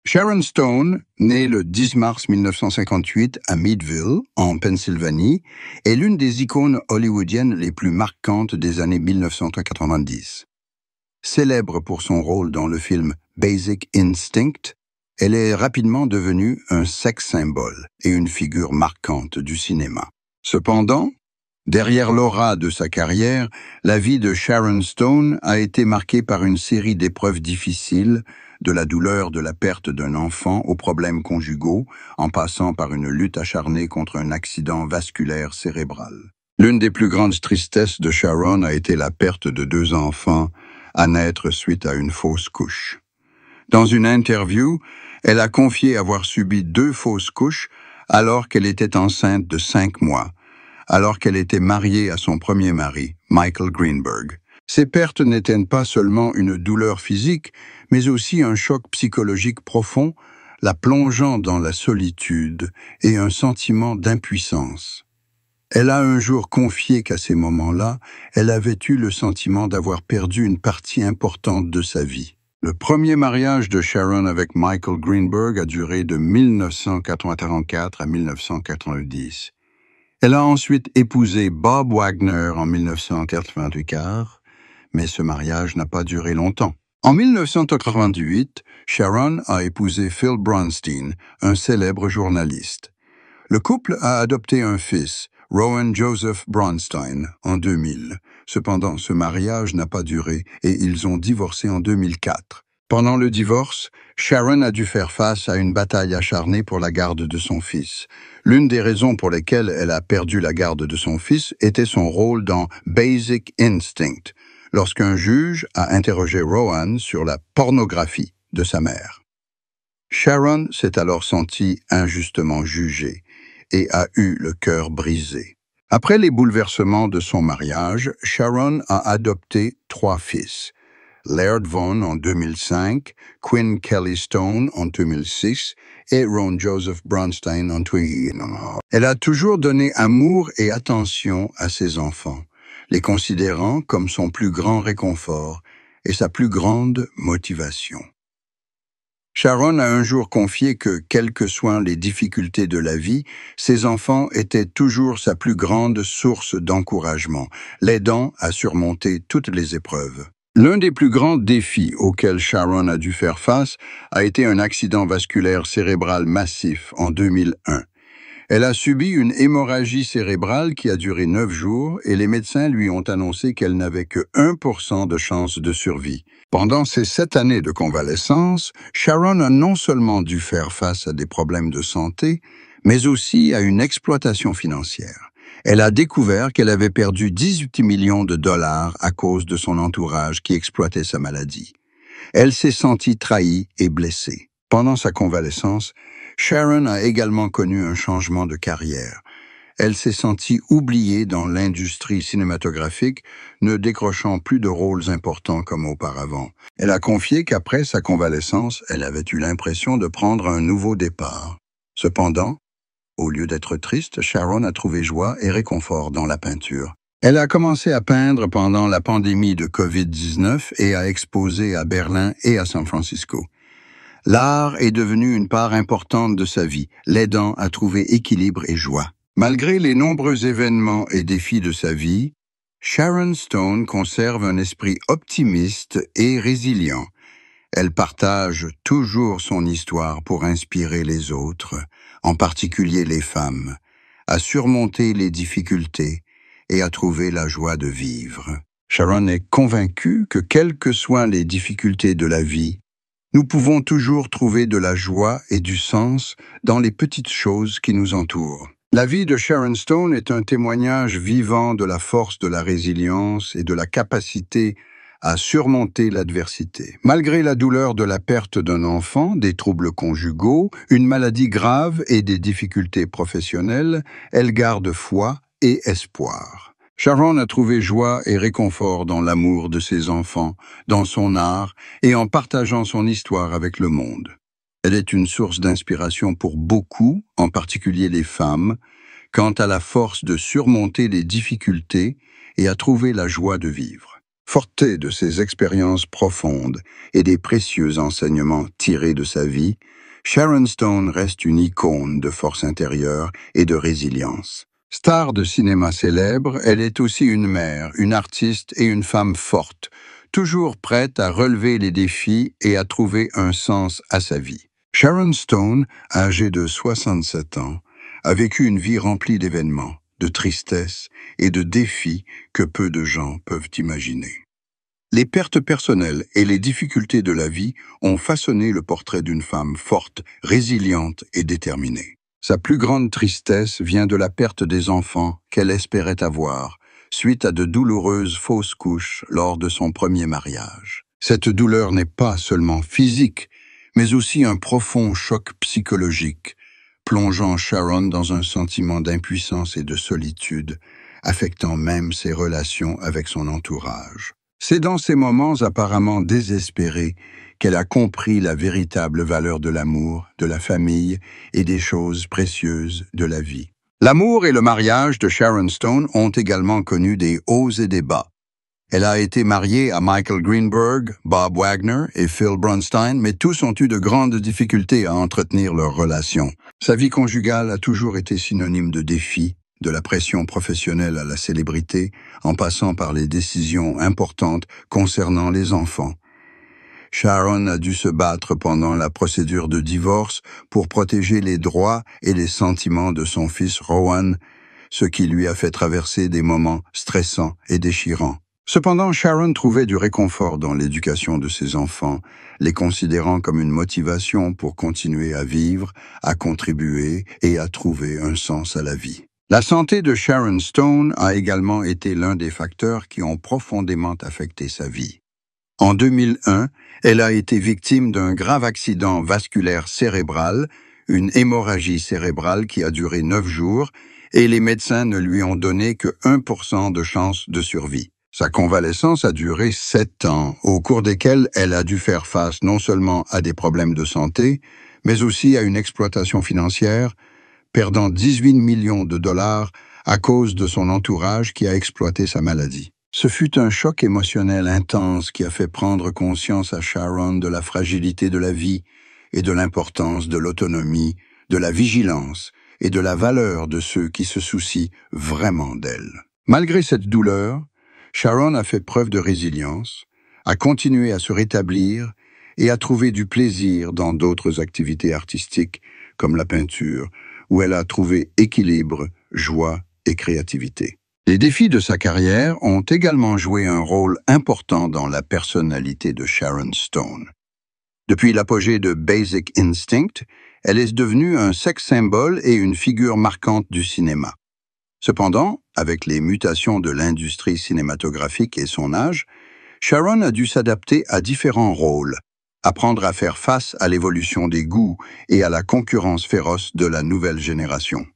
Sharon Stone, née le 10 mars 1958 à Meadville, en Pennsylvanie, est l'une des icônes hollywoodiennes les plus marquantes des années 1990. Célèbre pour son rôle dans le film Basic Instinct, elle est rapidement devenue un sex symbole et une figure marquante du cinéma. Cependant, derrière l'aura de sa carrière, la vie de Sharon Stone a été marquée par une série d'épreuves difficiles, de la douleur de la perte d'un enfant aux problèmes conjugaux, en passant par une lutte acharnée contre un accident vasculaire cérébral. L'une des plus grandes tristesses de Sharon a été la perte de 2 enfants à naître suite à une fausse couche. Dans une interview, elle a confié avoir subi 2 fausses couches alors qu'elle était enceinte de 5 mois, alors qu'elle était mariée à son premier mari, Michael Greenberg. Ces pertes n'étaient pas seulement une douleur physique, mais aussi un choc psychologique profond, la plongeant dans la solitude et un sentiment d'impuissance. Elle a un jour confié qu'à ces moments-là, elle avait eu le sentiment d'avoir perdu une partie importante de sa vie. Le premier mariage de Sharon avec Michael Greenberg a duré de 1984 à 1990. Elle a ensuite épousé Bob Wagner en 1984, mais ce mariage n'a pas duré longtemps. En 1988, Sharon a épousé Phil Bronstein, un célèbre journaliste. Le couple a adopté un fils, Rowan Joseph Bronstein, en 2000. Cependant, ce mariage n'a pas duré et ils ont divorcé en 2004. Pendant le divorce, Sharon a dû faire face à une bataille acharnée pour la garde de son fils. L'une des raisons pour lesquelles elle a perdu la garde de son fils était son rôle dans Basic Instinct, lorsqu'un juge a interrogé Rowan sur la pornographie de sa mère. Sharon s'est alors sentie injustement jugée et a eu le cœur brisé. Après les bouleversements de son mariage, Sharon a adopté 3 fils. Laird Vaughn en 2005, Quinn Kelly Stone en 2006 et Ron Joseph Bronstein en 2000. Elle a toujours donné amour et attention à ses enfants, les considérant comme son plus grand réconfort et sa plus grande motivation. Sharon a un jour confié que, quelles que soient les difficultés de la vie, ses enfants étaient toujours sa plus grande source d'encouragement, l'aidant à surmonter toutes les épreuves. L'un des plus grands défis auxquels Sharon a dû faire face a été un accident vasculaire cérébral massif en 2001. Elle a subi une hémorragie cérébrale qui a duré 9 jours et les médecins lui ont annoncé qu'elle n'avait que 1% de chance de survie. Pendant ces 7 années de convalescence, Sharon a non seulement dû faire face à des problèmes de santé, mais aussi à une exploitation financière. Elle a découvert qu'elle avait perdu 18 millions de dollars à cause de son entourage qui exploitait sa maladie. Elle s'est sentie trahie et blessée. Pendant sa convalescence, Sharon a également connu un changement de carrière. Elle s'est sentie oubliée dans l'industrie cinématographique, ne décrochant plus de rôles importants comme auparavant. Elle a confié qu'après sa convalescence, elle avait eu l'impression de prendre un nouveau départ. Cependant, au lieu d'être triste, Sharon a trouvé joie et réconfort dans la peinture. Elle a commencé à peindre pendant la pandémie de COVID-19 et a exposé à Berlin et à San Francisco. L'art est devenu une part importante de sa vie, l'aidant à trouver équilibre et joie. Malgré les nombreux événements et défis de sa vie, Sharon Stone conserve un esprit optimiste et résilient. Elle partage toujours son histoire pour inspirer les autres, en particulier les femmes, à surmonter les difficultés et à trouver la joie de vivre. Sharon est convaincue que quelles que soient les difficultés de la vie, nous pouvons toujours trouver de la joie et du sens dans les petites choses qui nous entourent. La vie de Sharon Stone est un témoignage vivant de la force de la résilience et de la capacité à surmonter l'adversité. Malgré la douleur de la perte d'un enfant, des troubles conjugaux, une maladie grave et des difficultés professionnelles, elle garde foi et espoir. Sharon a trouvé joie et réconfort dans l'amour de ses enfants, dans son art et en partageant son histoire avec le monde. Elle est une source d'inspiration pour beaucoup, en particulier les femmes, quant à la force de surmonter les difficultés et à trouver la joie de vivre. Fortée de ses expériences profondes et des précieux enseignements tirés de sa vie, Sharon Stone reste une icône de force intérieure et de résilience. Star de cinéma célèbre, elle est aussi une mère, une artiste et une femme forte, toujours prête à relever les défis et à trouver un sens à sa vie. Sharon Stone, âgée de 67 ans, a vécu une vie remplie d'événements, de tristesse et de défis que peu de gens peuvent imaginer. Les pertes personnelles et les difficultés de la vie ont façonné le portrait d'une femme forte, résiliente et déterminée. Sa plus grande tristesse vient de la perte des enfants qu'elle espérait avoir, suite à de douloureuses fausses couches lors de son premier mariage. Cette douleur n'est pas seulement physique, mais aussi un profond choc psychologique, plongeant Sharon dans un sentiment d'impuissance et de solitude, affectant même ses relations avec son entourage. C'est dans ces moments apparemment désespérés qu'elle a compris la véritable valeur de l'amour, de la famille et des choses précieuses de la vie. L'amour et le mariage de Sharon Stone ont également connu des hauts et des bas. Elle a été mariée à Michael Greenberg, Bob Wagner et Phil Bronstein, mais tous ont eu de grandes difficultés à entretenir leur relation. Sa vie conjugale a toujours été synonyme de défis, de la pression professionnelle à la célébrité, en passant par les décisions importantes concernant les enfants. Sharon a dû se battre pendant la procédure de divorce pour protéger les droits et les sentiments de son fils Rowan, ce qui lui a fait traverser des moments stressants et déchirants. Cependant, Sharon trouvait du réconfort dans l'éducation de ses enfants, les considérant comme une motivation pour continuer à vivre, à contribuer et à trouver un sens à la vie. La santé de Sharon Stone a également été l'un des facteurs qui ont profondément affecté sa vie. En 2001, elle a été victime d'un grave accident vasculaire cérébral, une hémorragie cérébrale qui a duré 9 jours, et les médecins ne lui ont donné que 1% de chance de survie. Sa convalescence a duré 7 ans, au cours desquels elle a dû faire face non seulement à des problèmes de santé, mais aussi à une exploitation financière, perdant 18 millions de dollars à cause de son entourage qui a exploité sa maladie. Ce fut un choc émotionnel intense qui a fait prendre conscience à Sharon de la fragilité de la vie et de l'importance de l'autonomie, de la vigilance et de la valeur de ceux qui se soucient vraiment d'elle. Malgré cette douleur, Sharon a fait preuve de résilience, a continué à se rétablir et a trouvé du plaisir dans d'autres activités artistiques comme la peinture, où elle a trouvé équilibre, joie et créativité. Les défis de sa carrière ont également joué un rôle important dans la personnalité de Sharon Stone. Depuis l'apogée de Basic Instinct, elle est devenue un sex symbole et une figure marquante du cinéma. Cependant, avec les mutations de l'industrie cinématographique et son âge, Sharon a dû s'adapter à différents rôles, apprendre à faire face à l'évolution des goûts et à la concurrence féroce de la nouvelle génération.